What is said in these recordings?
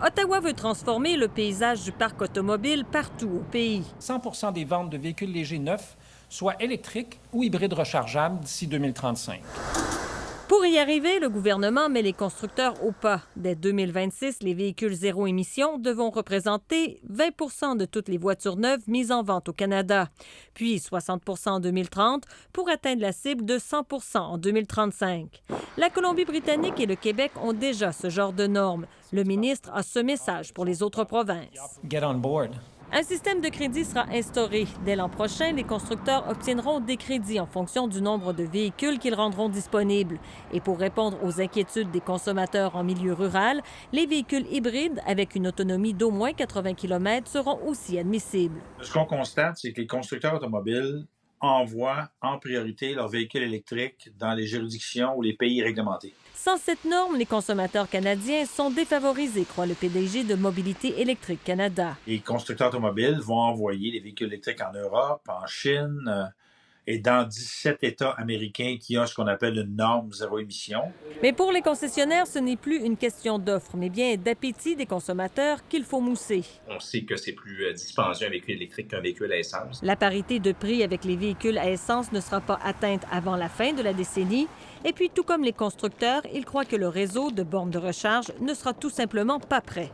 Ottawa veut transformer le paysage du parc automobile partout au pays. 100 des ventes de véhicules légers neufs soient électriques ou hybrides rechargeables d'ici 2035. Pour y arriver, le gouvernement met les constructeurs au pas. Dès 2026, les véhicules zéro émission devront représenter 20 de toutes les voitures neuves mises en vente au Canada, puis 60 en 2030 pour atteindre la cible de 100 en 2035. La Colombie-Britannique et le Québec ont déjà ce genre de normes. Le ministre a ce message pour les autres provinces. Get on board. Un système de crédit sera instauré. Dès l'an prochain, les constructeurs obtiendront des crédits en fonction du nombre de véhicules qu'ils rendront disponibles. Et pour répondre aux inquiétudes des consommateurs en milieu rural, les véhicules hybrides avec une autonomie d'au moins 80 km seront aussi admissibles. Ce qu'on constate, c'est que les constructeurs automobiles envoient en priorité leurs véhicules électriques dans les juridictions ou les pays réglementés. Sans cette norme, les consommateurs canadiens sont défavorisés, croit le PDG de Mobilité électrique Canada. Les constructeurs automobiles vont envoyer les véhicules électriques en Europe, en Chine et dans 17 États américains qui ont ce qu'on appelle une norme zéro émission. Mais pour les concessionnaires, ce n'est plus une question d'offre, mais bien d'appétit des consommateurs qu'il faut mousser. On sait que c'est plus dispendieux un véhicule électrique qu'un véhicule à essence. La parité de prix avec les véhicules à essence ne sera pas atteinte avant la fin de la décennie. Et puis, tout comme les constructeurs, ils croient que le réseau de bornes de recharge ne sera tout simplement pas prêt.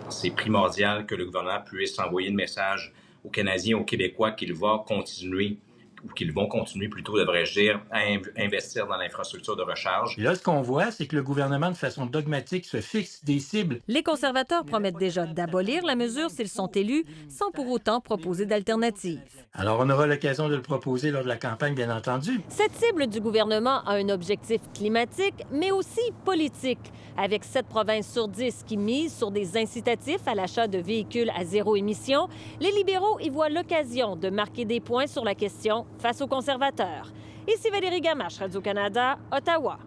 C'est primordial que le gouvernement puisse envoyer le message aux Canadiens, aux Québécois qu'ils vont continuer plutôt, devrais-je dire, à investir dans l'infrastructure de recharge. Et là, ce qu'on voit, c'est que le gouvernement, de façon dogmatique, se fixe des cibles. Les conservateurs promettent déjà d'abolir la mesure s'ils sont élus, sans pour autant proposer d'alternatives. Alors, on aura l'occasion de le proposer lors de la campagne, bien entendu. Cette cible du gouvernement a un objectif climatique, mais aussi politique. Avec 7 provinces sur 10 qui misent sur des incitatifs à l'achat de véhicules à zéro émission, les libéraux y voient l'occasion de marquer des points sur la question face aux conservateurs. Ici Valérie Gamache, Radio-Canada, Ottawa.